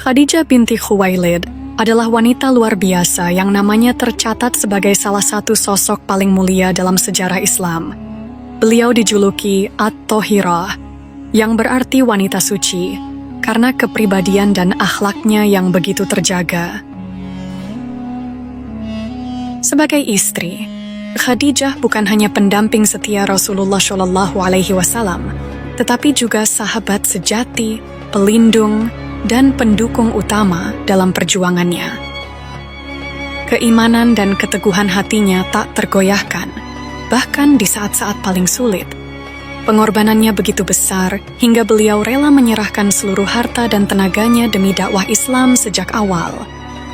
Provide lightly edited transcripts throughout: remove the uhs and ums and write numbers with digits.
Khadijah binti Khuwailid adalah wanita luar biasa yang namanya tercatat sebagai salah satu sosok paling mulia dalam sejarah Islam. Beliau dijuluki At-Thahirah, yang berarti wanita suci, karena kepribadian dan akhlaknya yang begitu terjaga. Sebagai istri, Khadijah bukan hanya pendamping setia Rasulullah SAW, tetapi juga sahabat sejati, pelindung, dan pendukung utama dalam perjuangannya. Keimanan dan keteguhan hatinya tak tergoyahkan, bahkan di saat-saat paling sulit. Pengorbanannya begitu besar hingga beliau rela menyerahkan seluruh harta dan tenaganya demi dakwah Islam sejak awal.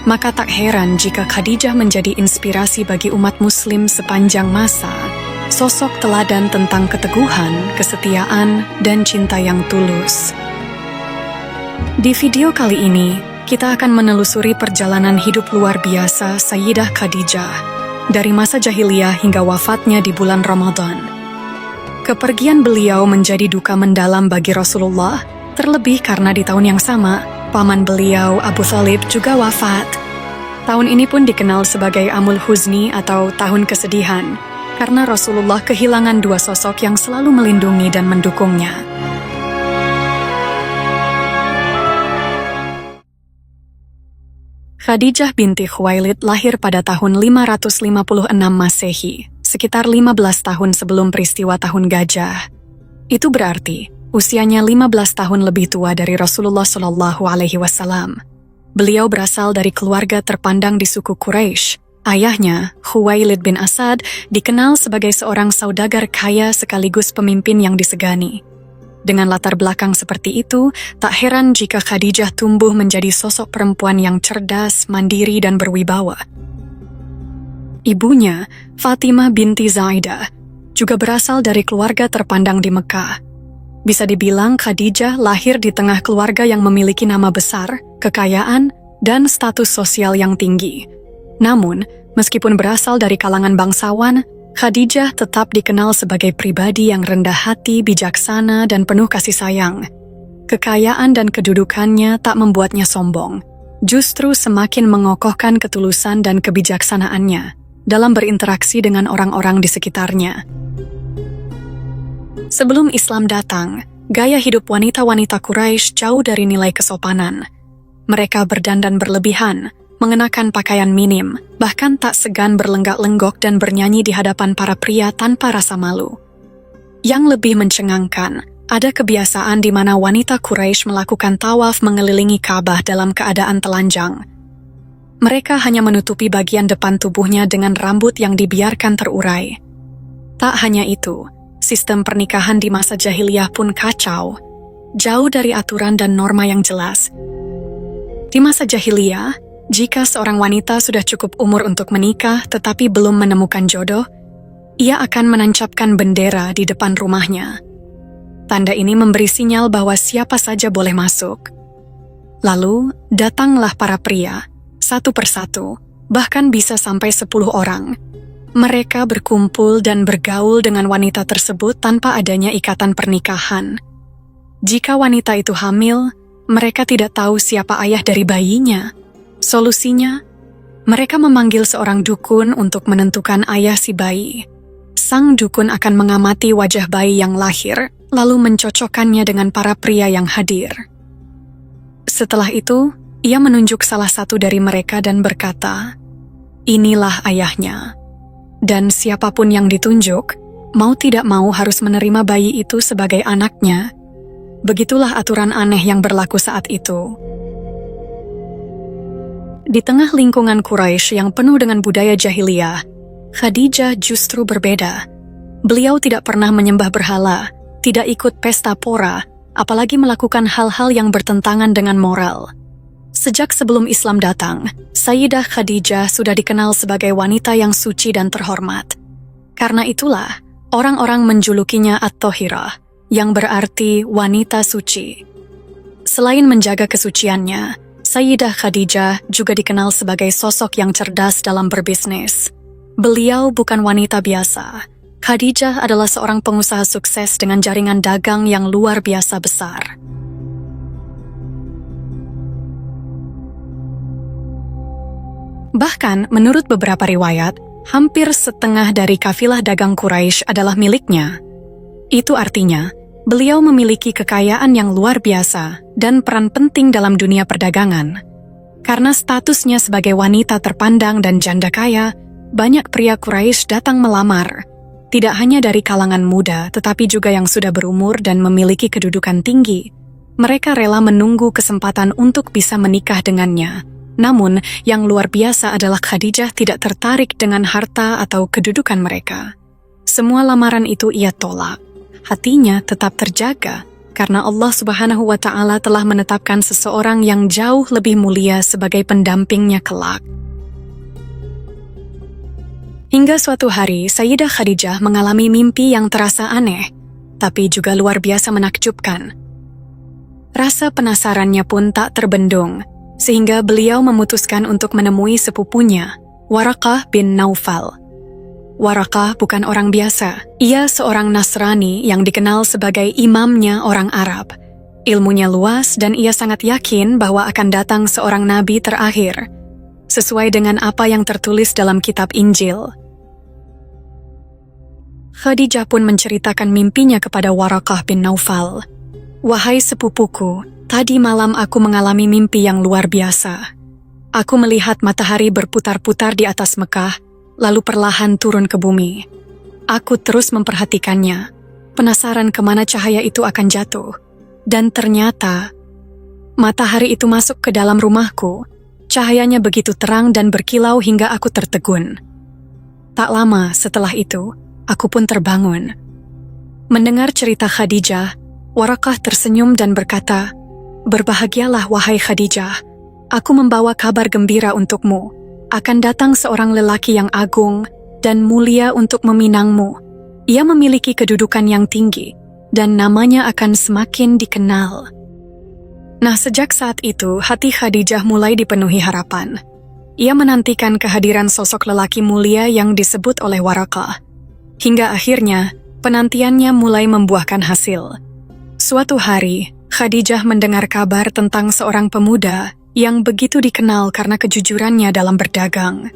Maka tak heran jika Khadijah menjadi inspirasi bagi umat muslim sepanjang masa, sosok teladan tentang keteguhan, kesetiaan, dan cinta yang tulus. Di video kali ini, kita akan menelusuri perjalanan hidup luar biasa Sayyidah Khadijah, dari masa jahiliyah hingga wafatnya di bulan Ramadan. Kepergian beliau menjadi duka mendalam bagi Rasulullah, terlebih karena di tahun yang sama, paman beliau Abu Thalib juga wafat. Tahun ini pun dikenal sebagai Amul Huzni atau Tahun Kesedihan, karena Rasulullah kehilangan dua sosok yang selalu melindungi dan mendukungnya. Khadijah binti Khuwailid lahir pada tahun 556 Masehi, sekitar 15 tahun sebelum peristiwa Tahun Gajah. Itu berarti usianya 15 tahun lebih tua dari Rasulullah SAW. Beliau berasal dari keluarga terpandang di suku Quraisy. Ayahnya, Khuwailid bin Asad, dikenal sebagai seorang saudagar kaya sekaligus pemimpin yang disegani. Dengan latar belakang seperti itu, tak heran jika Khadijah tumbuh menjadi sosok perempuan yang cerdas, mandiri, dan berwibawa. Ibunya, Fatimah binti Zaidah, juga berasal dari keluarga terpandang di Mekah. Bisa dibilang Khadijah lahir di tengah keluarga yang memiliki nama besar, kekayaan, dan status sosial yang tinggi. Namun, meskipun berasal dari kalangan bangsawan, Khadijah tetap dikenal sebagai pribadi yang rendah hati, bijaksana, dan penuh kasih sayang. Kekayaan dan kedudukannya tak membuatnya sombong, justru semakin mengokohkan ketulusan dan kebijaksanaannya dalam berinteraksi dengan orang-orang di sekitarnya. Sebelum Islam datang, gaya hidup wanita-wanita Quraisy jauh dari nilai kesopanan. Mereka berdandan berlebihan, mengenakan pakaian minim, bahkan tak segan berlenggak-lenggok dan bernyanyi di hadapan para pria tanpa rasa malu. Yang lebih mencengangkan, ada kebiasaan di mana wanita Quraisy melakukan tawaf mengelilingi Ka'bah dalam keadaan telanjang. Mereka hanya menutupi bagian depan tubuhnya dengan rambut yang dibiarkan terurai. Tak hanya itu, sistem pernikahan di masa jahiliyah pun kacau, jauh dari aturan dan norma yang jelas. Di masa jahiliyah, jika seorang wanita sudah cukup umur untuk menikah tetapi belum menemukan jodoh, ia akan menancapkan bendera di depan rumahnya. Tanda ini memberi sinyal bahwa siapa saja boleh masuk. Lalu, datanglah para pria, satu persatu, bahkan bisa sampai 10 orang. Mereka berkumpul dan bergaul dengan wanita tersebut tanpa adanya ikatan pernikahan. Jika wanita itu hamil, mereka tidak tahu siapa ayah dari bayinya. Solusinya, mereka memanggil seorang dukun untuk menentukan ayah si bayi. Sang dukun akan mengamati wajah bayi yang lahir, lalu mencocokkannya dengan para pria yang hadir. Setelah itu, ia menunjuk salah satu dari mereka dan berkata, "Inilah ayahnya." Dan siapapun yang ditunjuk, mau tidak mau harus menerima bayi itu sebagai anaknya. Begitulah aturan aneh yang berlaku saat itu. Di tengah lingkungan Quraisy yang penuh dengan budaya jahiliyah, Khadijah justru berbeda. Beliau tidak pernah menyembah berhala, tidak ikut pesta pora, apalagi melakukan hal-hal yang bertentangan dengan moral. Sejak sebelum Islam datang, Sayyidah Khadijah sudah dikenal sebagai wanita yang suci dan terhormat. Karena itulah, orang-orang menjulukinya At-Thahirah, yang berarti wanita suci. Selain menjaga kesuciannya, Sayyidah Khadijah juga dikenal sebagai sosok yang cerdas dalam berbisnis. Beliau bukan wanita biasa. Khadijah adalah seorang pengusaha sukses dengan jaringan dagang yang luar biasa besar. Bahkan, menurut beberapa riwayat, hampir setengah dari kafilah dagang Quraisy adalah miliknya. Itu artinya, beliau memiliki kekayaan yang luar biasa dan peran penting dalam dunia perdagangan. Karena statusnya sebagai wanita terpandang dan janda kaya, banyak pria Quraisy datang melamar. Tidak hanya dari kalangan muda, tetapi juga yang sudah berumur dan memiliki kedudukan tinggi. Mereka rela menunggu kesempatan untuk bisa menikah dengannya. Namun, yang luar biasa adalah Khadijah tidak tertarik dengan harta atau kedudukan mereka. Semua lamaran itu ia tolak. Hatinya tetap terjaga, karena Allah Subhanahu wa Ta'ala telah menetapkan seseorang yang jauh lebih mulia sebagai pendampingnya kelak. Hingga suatu hari, Sayyidah Khadijah mengalami mimpi yang terasa aneh, tapi juga luar biasa menakjubkan. Rasa penasarannya pun tak terbendung, sehingga beliau memutuskan untuk menemui sepupunya, Waraqah bin Naufal. Waraqah bukan orang biasa. Ia seorang Nasrani yang dikenal sebagai imamnya orang Arab. Ilmunya luas dan ia sangat yakin bahwa akan datang seorang nabi terakhir, sesuai dengan apa yang tertulis dalam kitab Injil. Khadijah pun menceritakan mimpinya kepada Waraqah bin Naufal. "Wahai sepupuku, tadi malam aku mengalami mimpi yang luar biasa. Aku melihat matahari berputar-putar di atas Mekah, lalu perlahan turun ke bumi. Aku terus memperhatikannya, penasaran kemana cahaya itu akan jatuh. Dan ternyata, matahari itu masuk ke dalam rumahku. Cahayanya begitu terang dan berkilau hingga aku tertegun. Tak lama setelah itu, aku pun terbangun." Mendengar cerita Khadijah, Waraqah tersenyum dan berkata, "Berbahagialah wahai Khadijah, aku membawa kabar gembira untukmu. Akan datang seorang lelaki yang agung dan mulia untuk meminangmu. Ia memiliki kedudukan yang tinggi, dan namanya akan semakin dikenal." Nah, sejak saat itu, hati Khadijah mulai dipenuhi harapan. Ia menantikan kehadiran sosok lelaki mulia yang disebut oleh Waraqah. Hingga akhirnya, penantiannya mulai membuahkan hasil. Suatu hari, Khadijah mendengar kabar tentang seorang pemuda yang begitu dikenal karena kejujurannya dalam berdagang.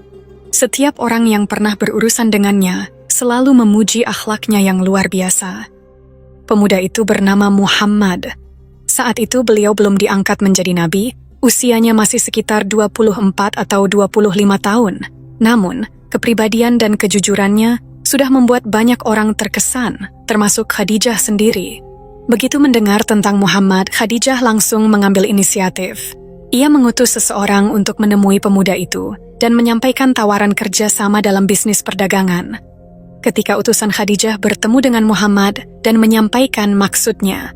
Setiap orang yang pernah berurusan dengannya selalu memuji akhlaknya yang luar biasa. Pemuda itu bernama Muhammad. Saat itu beliau belum diangkat menjadi nabi, usianya masih sekitar 24 atau 25 tahun. Namun, kepribadian dan kejujurannya sudah membuat banyak orang terkesan, termasuk Khadijah sendiri. Begitu mendengar tentang Muhammad, Khadijah langsung mengambil inisiatif. Ia mengutus seseorang untuk menemui pemuda itu dan menyampaikan tawaran kerja sama dalam bisnis perdagangan. Ketika utusan Khadijah bertemu dengan Muhammad dan menyampaikan maksudnya,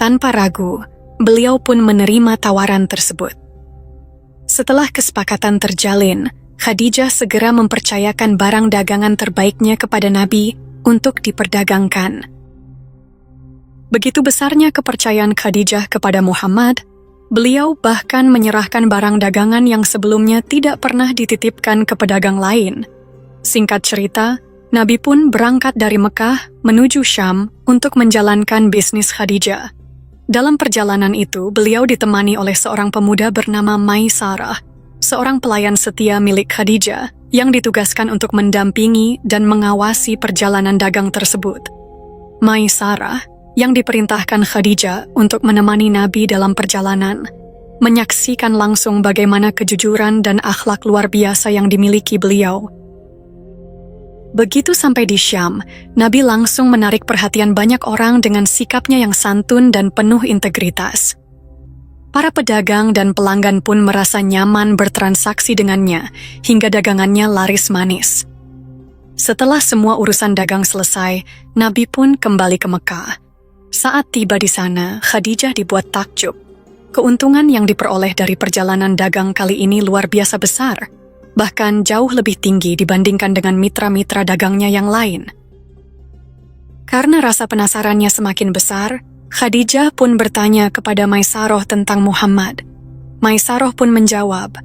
tanpa ragu, beliau pun menerima tawaran tersebut. Setelah kesepakatan terjalin, Khadijah segera mempercayakan barang dagangan terbaiknya kepada Nabi untuk diperdagangkan. Begitu besarnya kepercayaan Khadijah kepada Muhammad, beliau bahkan menyerahkan barang dagangan yang sebelumnya tidak pernah dititipkan ke pedagang lain. Singkat cerita, Nabi pun berangkat dari Mekah menuju Syam untuk menjalankan bisnis Khadijah. Dalam perjalanan itu, beliau ditemani oleh seorang pemuda bernama Maisarah, seorang pelayan setia milik Khadijah yang ditugaskan untuk mendampingi dan mengawasi perjalanan dagang tersebut. Maisarah yang diperintahkan Khadijah untuk menemani Nabi dalam perjalanan, menyaksikan langsung bagaimana kejujuran dan akhlak luar biasa yang dimiliki beliau. Begitu sampai di Syam, Nabi langsung menarik perhatian banyak orang dengan sikapnya yang santun dan penuh integritas. Para pedagang dan pelanggan pun merasa nyaman bertransaksi dengannya, hingga dagangannya laris manis. Setelah semua urusan dagang selesai, Nabi pun kembali ke Mekah. Saat tiba di sana, Khadijah dibuat takjub. Keuntungan yang diperoleh dari perjalanan dagang kali ini luar biasa besar, bahkan jauh lebih tinggi dibandingkan dengan mitra-mitra dagangnya yang lain. Karena rasa penasarannya semakin besar, Khadijah pun bertanya kepada Maisarah tentang Muhammad. Maisarah pun menjawab,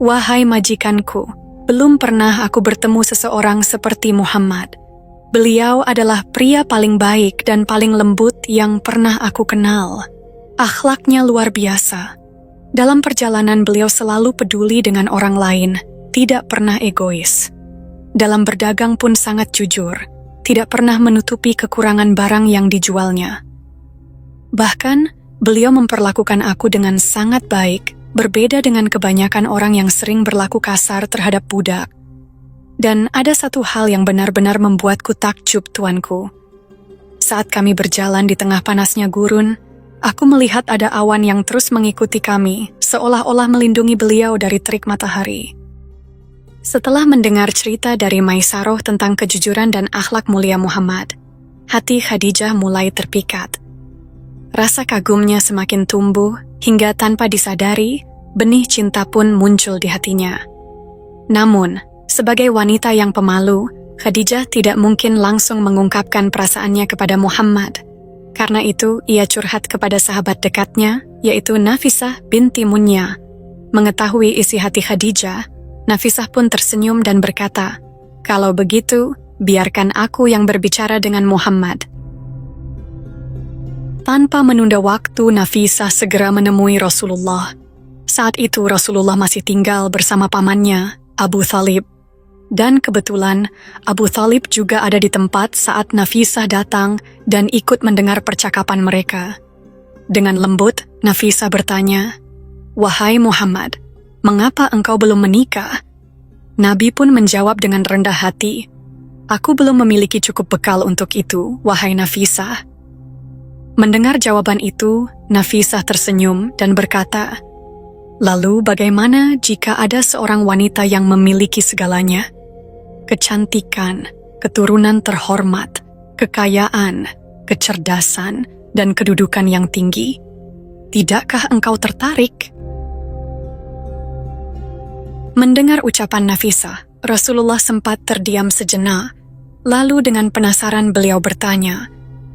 "Wahai majikanku, belum pernah aku bertemu seseorang seperti Muhammad. Beliau adalah pria paling baik dan paling lembut yang pernah aku kenal. Akhlaknya luar biasa. Dalam perjalanan beliau selalu peduli dengan orang lain, tidak pernah egois. Dalam berdagang pun sangat jujur, tidak pernah menutupi kekurangan barang yang dijualnya. Bahkan, beliau memperlakukan aku dengan sangat baik, berbeda dengan kebanyakan orang yang sering berlaku kasar terhadap budak. Dan ada satu hal yang benar-benar membuatku takjub, tuanku. Saat kami berjalan di tengah panasnya gurun, aku melihat ada awan yang terus mengikuti kami, seolah-olah melindungi beliau dari terik matahari. Setelah mendengar cerita dari Maisaroh tentang kejujuran dan akhlak mulia Muhammad, hati Khadijah mulai terpikat. Rasa kagumnya semakin tumbuh, hingga tanpa disadari, benih cinta pun muncul di hatinya. Namun, sebagai wanita yang pemalu, Khadijah tidak mungkin langsung mengungkapkan perasaannya kepada Muhammad. Karena itu, ia curhat kepada sahabat dekatnya, yaitu Nafisah binti Munya. Mengetahui isi hati Khadijah, Nafisah pun tersenyum dan berkata, "Kalau begitu, biarkan aku yang berbicara dengan Muhammad." Tanpa menunda waktu, Nafisah segera menemui Rasulullah. Saat itu Rasulullah masih tinggal bersama pamannya, Abu Thalib. Dan kebetulan, Abu Thalib juga ada di tempat saat Nafisah datang dan ikut mendengar percakapan mereka. Dengan lembut, Nafisah bertanya, "Wahai Muhammad, mengapa engkau belum menikah?" Nabi pun menjawab dengan rendah hati, "Aku belum memiliki cukup bekal untuk itu, wahai Nafisah." Mendengar jawaban itu, Nafisah tersenyum dan berkata, "Lalu bagaimana jika ada seorang wanita yang memiliki segalanya? Kecantikan, keturunan terhormat, kekayaan, kecerdasan, dan kedudukan yang tinggi. Tidakkah engkau tertarik?" Mendengar ucapan Nafisah, Rasulullah sempat terdiam sejenak. Lalu dengan penasaran beliau bertanya,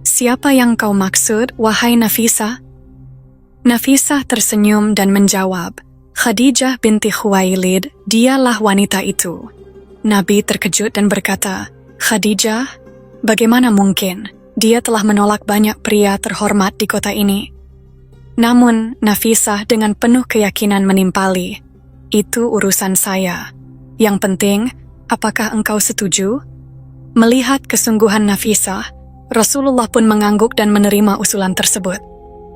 "Siapa yang kau maksud, wahai Nafisah?" Nafisah tersenyum dan menjawab, "Khadijah binti Khuwailid, dialah wanita itu." Nabi terkejut dan berkata, "Khadijah? Bagaimana mungkin? Dia telah menolak banyak pria terhormat di kota ini." Namun, Nafisah dengan penuh keyakinan menimpali, "Itu urusan saya. Yang penting, apakah engkau setuju?" Melihat kesungguhan Nafisah, Rasulullah pun mengangguk dan menerima usulan tersebut.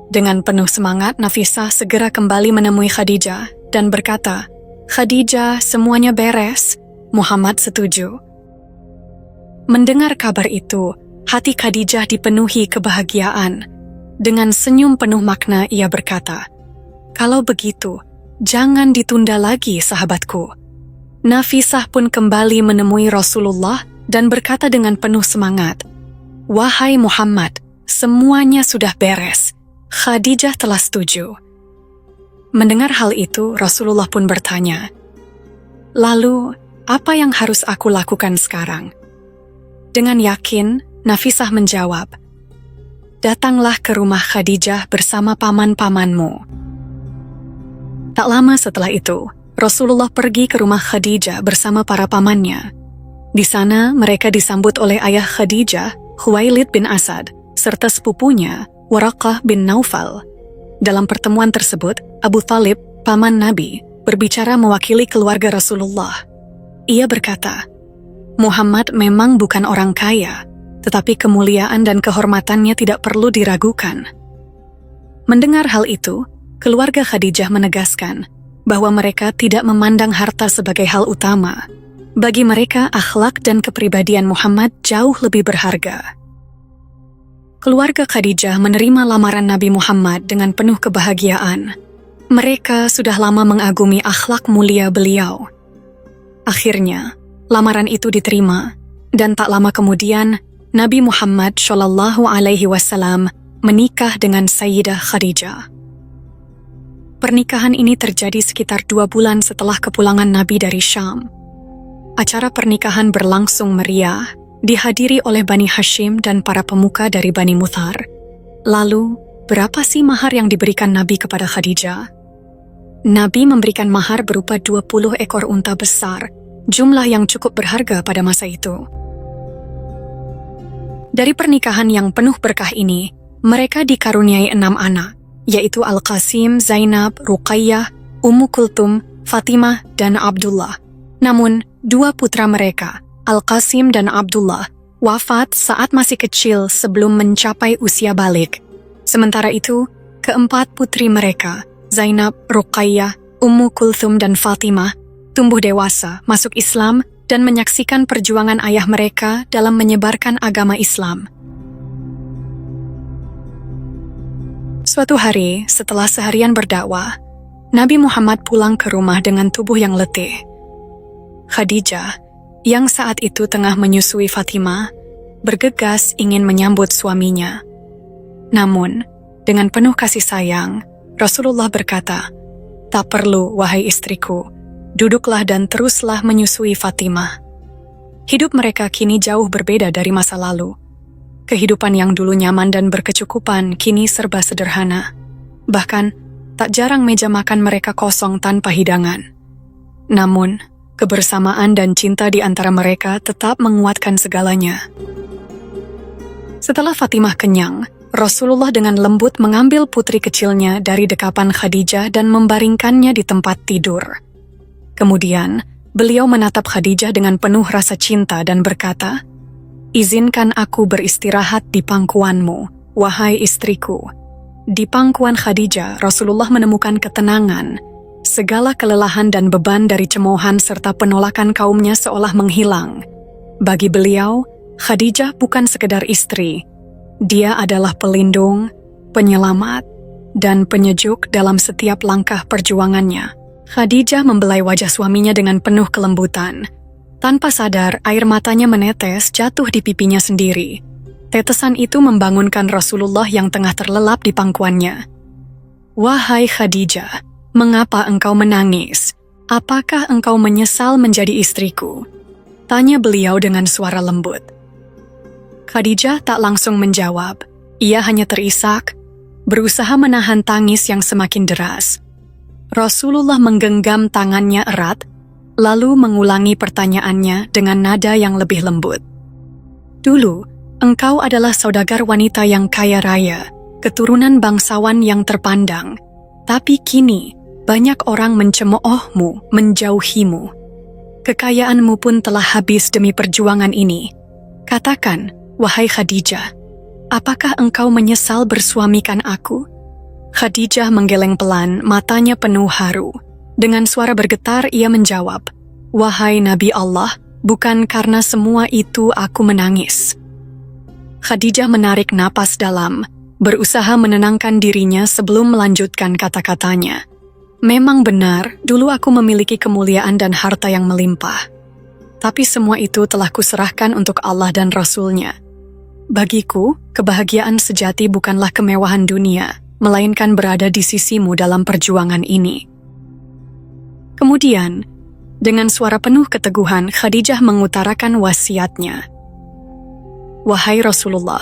Dengan penuh semangat, Nafisah segera kembali menemui Khadijah dan berkata, "Khadijah, semuanya beres. Muhammad setuju." Mendengar kabar itu, hati Khadijah dipenuhi kebahagiaan. Dengan senyum penuh makna ia berkata, "Kalau begitu, jangan ditunda lagi, sahabatku." Nafisah pun kembali menemui Rasulullah dan berkata dengan penuh semangat, "Wahai Muhammad, semuanya sudah beres. Khadijah telah setuju." Mendengar hal itu, Rasulullah pun bertanya, "Lalu, apa yang harus aku lakukan sekarang?" Dengan yakin, Nafisah menjawab, "Datanglah ke rumah Khadijah bersama paman-pamanmu." Tak lama setelah itu, Rasulullah pergi ke rumah Khadijah bersama para pamannya. Di sana, mereka disambut oleh ayah Khadijah, Khuwailid bin Asad, serta sepupunya, Waraqah bin Naufal. Dalam pertemuan tersebut, Abu Thalib, paman Nabi, berbicara mewakili keluarga Rasulullah. Ia berkata, "Muhammad memang bukan orang kaya, tetapi kemuliaan dan kehormatannya tidak perlu diragukan." Mendengar hal itu, keluarga Khadijah menegaskan bahwa mereka tidak memandang harta sebagai hal utama. Bagi mereka, akhlak dan kepribadian Muhammad jauh lebih berharga. Keluarga Khadijah menerima lamaran Nabi Muhammad dengan penuh kebahagiaan. Mereka sudah lama mengagumi akhlak mulia beliau. Akhirnya, lamaran itu diterima, dan tak lama kemudian, Nabi Muhammad SAW menikah dengan Sayyidah Khadijah. Pernikahan ini terjadi sekitar 2 bulan setelah kepulangan Nabi dari Syam. Acara pernikahan berlangsung meriah, dihadiri oleh Bani Hashim dan para pemuka dari Bani Muthar. Lalu, berapa sih mahar yang diberikan Nabi kepada Khadijah? Nabi memberikan mahar berupa 20 ekor unta besar, jumlah yang cukup berharga pada masa itu. Dari pernikahan yang penuh berkah ini, mereka dikaruniai 6 anak, yaitu Al-Qasim, Zainab, Ruqayyah, Ummu Kulthum, Fatimah, dan Abdullah. Namun, dua putra mereka, Al-Qasim dan Abdullah, wafat saat masih kecil sebelum mencapai usia balik. Sementara itu, keempat putri mereka, Zainab, Ruqayyah, Ummu Kulthum dan Fatimah, tumbuh dewasa, masuk Islam, dan menyaksikan perjuangan ayah mereka dalam menyebarkan agama Islam. Suatu hari, setelah seharian berdakwah, Nabi Muhammad pulang ke rumah dengan tubuh yang letih. Khadijah, yang saat itu tengah menyusui Fatimah, bergegas ingin menyambut suaminya. Namun, dengan penuh kasih sayang, Rasulullah berkata, "Tak perlu, wahai istriku, duduklah dan teruslah menyusui Fatimah." Hidup mereka kini jauh berbeda dari masa lalu. Kehidupan yang dulu nyaman dan berkecukupan kini serba sederhana. Bahkan, tak jarang meja makan mereka kosong tanpa hidangan. Namun, kebersamaan dan cinta di antara mereka tetap menguatkan segalanya. Setelah Fatimah kenyang, Rasulullah dengan lembut mengambil putri kecilnya dari dekapan Khadijah dan membaringkannya di tempat tidur. Kemudian, beliau menatap Khadijah dengan penuh rasa cinta dan berkata, "Izinkan aku beristirahat di pangkuanmu, wahai istriku." Di pangkuan Khadijah, Rasulullah menemukan ketenangan. Segala kelelahan dan beban dari cemoohan serta penolakan kaumnya seolah menghilang. Bagi beliau, Khadijah bukan sekedar istri. Dia adalah pelindung, penyelamat, dan penyejuk dalam setiap langkah perjuangannya. Khadijah membelai wajah suaminya dengan penuh kelembutan. Tanpa sadar, air matanya menetes jatuh di pipinya sendiri. Tetesan itu membangunkan Rasulullah yang tengah terlelap di pangkuannya. "Wahai Khadijah, mengapa engkau menangis? Apakah engkau menyesal menjadi istriku?" tanya beliau dengan suara lembut. Khadijah tak langsung menjawab. Ia hanya terisak, berusaha menahan tangis yang semakin deras. Rasulullah menggenggam tangannya erat, lalu mengulangi pertanyaannya dengan nada yang lebih lembut. "Dulu, engkau adalah saudagar wanita yang kaya raya, keturunan bangsawan yang terpandang. Tapi kini, banyak orang mencemoohmu, menjauhimu. Kekayaanmu pun telah habis demi perjuangan ini. Katakan, wahai Khadijah, apakah engkau menyesal bersuamikan aku?" Khadijah menggeleng pelan, matanya penuh haru. Dengan suara bergetar, ia menjawab, "Wahai Nabi Allah, bukan karena semua itu aku menangis." Khadijah menarik napas dalam, berusaha menenangkan dirinya sebelum melanjutkan kata-katanya. "Memang benar, dulu aku memiliki kemuliaan dan harta yang melimpah. Tapi semua itu telah kuserahkan untuk Allah dan Rasul-Nya. Bagiku, kebahagiaan sejati bukanlah kemewahan dunia, melainkan berada di sisimu dalam perjuangan ini." Kemudian, dengan suara penuh keteguhan, Khadijah mengutarakan wasiatnya. "Wahai Rasulullah,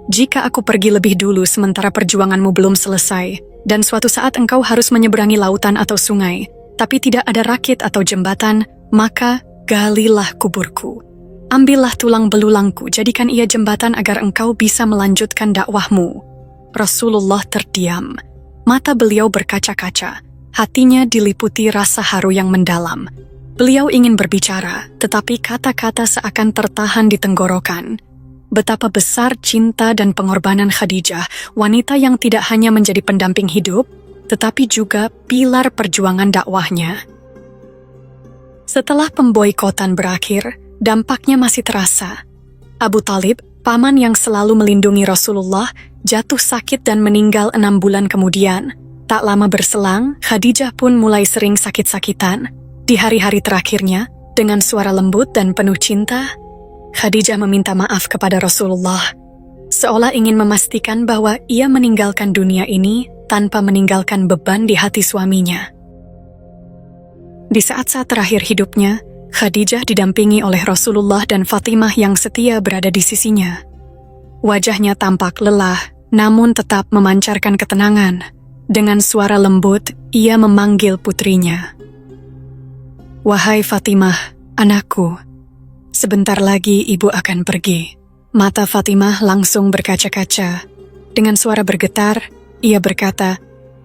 jika aku pergi lebih dulu sementara perjuanganmu belum selesai, dan suatu saat engkau harus menyeberangi lautan atau sungai, tapi tidak ada rakit atau jembatan, maka galilah kuburku. Ambillah tulang belulangku, jadikan ia jembatan agar engkau bisa melanjutkan dakwahmu." Rasulullah terdiam. Mata beliau berkaca-kaca. Hatinya diliputi rasa haru yang mendalam. Beliau ingin berbicara, tetapi kata-kata seakan tertahan di tenggorokan. Betapa besar cinta dan pengorbanan Khadijah, wanita yang tidak hanya menjadi pendamping hidup, tetapi juga pilar perjuangan dakwahnya. Setelah pemboikotan berakhir, dampaknya masih terasa. Abu Talib, paman yang selalu melindungi Rasulullah, jatuh sakit dan meninggal 6 bulan kemudian. Tak lama berselang, Khadijah pun mulai sering sakit-sakitan. Di hari-hari terakhirnya, dengan suara lembut dan penuh cinta, Khadijah meminta maaf kepada Rasulullah, seolah ingin memastikan bahwa ia meninggalkan dunia ini tanpa meninggalkan beban di hati suaminya. Di saat-saat terakhir hidupnya, Khadijah didampingi oleh Rasulullah dan Fatimah yang setia berada di sisinya. Wajahnya tampak lelah, namun tetap memancarkan ketenangan. Dengan suara lembut, ia memanggil putrinya. "Wahai Fatimah, anakku, sebentar lagi ibu akan pergi." Mata Fatimah langsung berkaca-kaca. Dengan suara bergetar, ia berkata,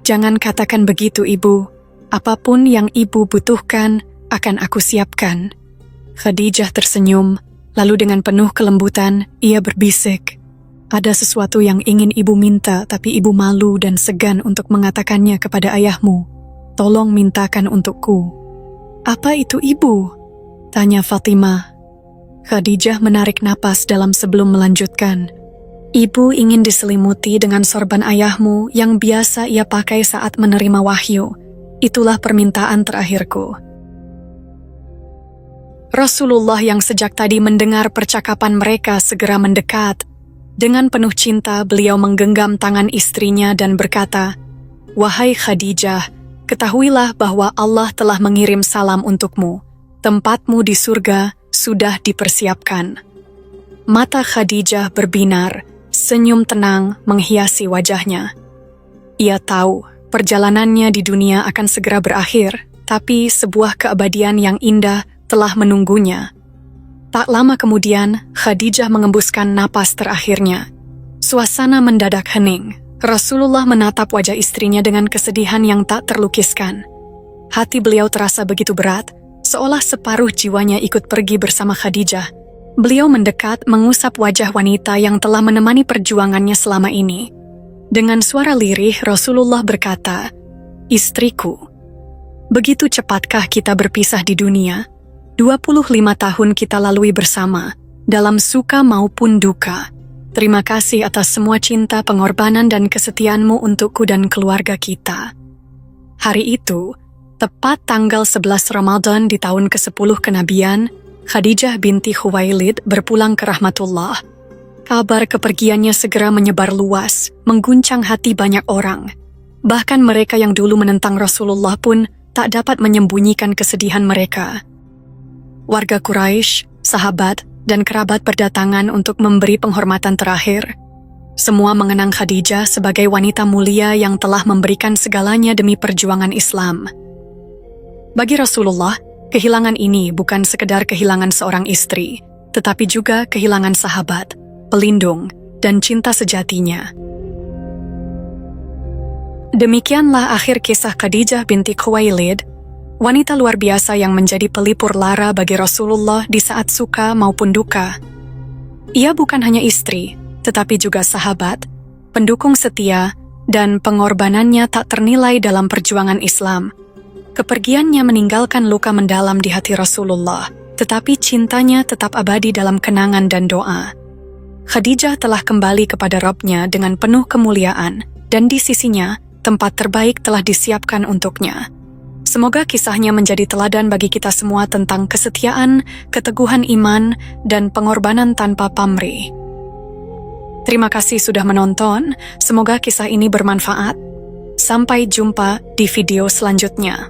"Jangan katakan begitu, Ibu. Apapun yang Ibu butuhkan, akan aku siapkan." Khadijah tersenyum, lalu dengan penuh kelembutan, ia berbisik, "Ada sesuatu yang ingin ibu minta, tapi ibu malu dan segan untuk mengatakannya kepada ayahmu. Tolong mintakan untukku." "Apa itu ibu?" tanya Fatimah. Khadijah menarik napas dalam sebelum melanjutkan. "Ibu ingin diselimuti dengan sorban ayahmu yang biasa ia pakai saat menerima wahyu. Itulah permintaan terakhirku." Rasulullah yang sejak tadi mendengar percakapan mereka segera mendekat. Dengan penuh cinta, beliau menggenggam tangan istrinya dan berkata, "Wahai Khadijah, ketahuilah bahwa Allah telah mengirim salam untukmu. Tempatmu di surga sudah dipersiapkan." Mata Khadijah berbinar, senyum tenang menghiasi wajahnya. Ia tahu perjalanannya di dunia akan segera berakhir, tapi sebuah keabadian yang indah telah menunggunya. Tak lama kemudian, Khadijah mengembuskan napas terakhirnya. Suasana mendadak hening. Rasulullah menatap wajah istrinya dengan kesedihan yang tak terlukiskan. Hati beliau terasa begitu berat, seolah separuh jiwanya ikut pergi bersama Khadijah. Beliau mendekat mengusap wajah wanita yang telah menemani perjuangannya selama ini. Dengan suara lirih, Rasulullah berkata, "Istriku, begitu cepatkah kita berpisah di dunia? 25 tahun kita lalui bersama, dalam suka maupun duka. Terima kasih atas semua cinta, pengorbanan, dan kesetiaanmu untukku dan keluarga kita." Hari itu, tepat tanggal 11 Ramadan di tahun ke-10 kenabian, Khadijah binti Khuwailid berpulang ke rahmatullah. Kabar kepergiannya segera menyebar luas, mengguncang hati banyak orang. Bahkan mereka yang dulu menentang Rasulullah pun tak dapat menyembunyikan kesedihan mereka. Warga Quraisy, sahabat, dan kerabat berdatangan untuk memberi penghormatan terakhir. Semua mengenang Khadijah sebagai wanita mulia yang telah memberikan segalanya demi perjuangan Islam. Bagi Rasulullah, kehilangan ini bukan sekedar kehilangan seorang istri, tetapi juga kehilangan sahabat, pelindung, dan cinta sejatinya. Demikianlah akhir kisah Khadijah binti Khuwailid, wanita luar biasa yang menjadi pelipur lara bagi Rasulullah di saat suka maupun duka. Ia bukan hanya istri, tetapi juga sahabat, pendukung setia, dan pengorbanannya tak ternilai dalam perjuangan Islam. Kepergiannya meninggalkan luka mendalam di hati Rasulullah, tetapi cintanya tetap abadi dalam kenangan dan doa. Khadijah telah kembali kepada Rabb-Nya dengan penuh kemuliaan, dan di sisinya, tempat terbaik telah disiapkan untuknya. Semoga kisahnya menjadi teladan bagi kita semua tentang kesetiaan, keteguhan iman, dan pengorbanan tanpa pamrih. Terima kasih sudah menonton, semoga kisah ini bermanfaat. Sampai jumpa di video selanjutnya.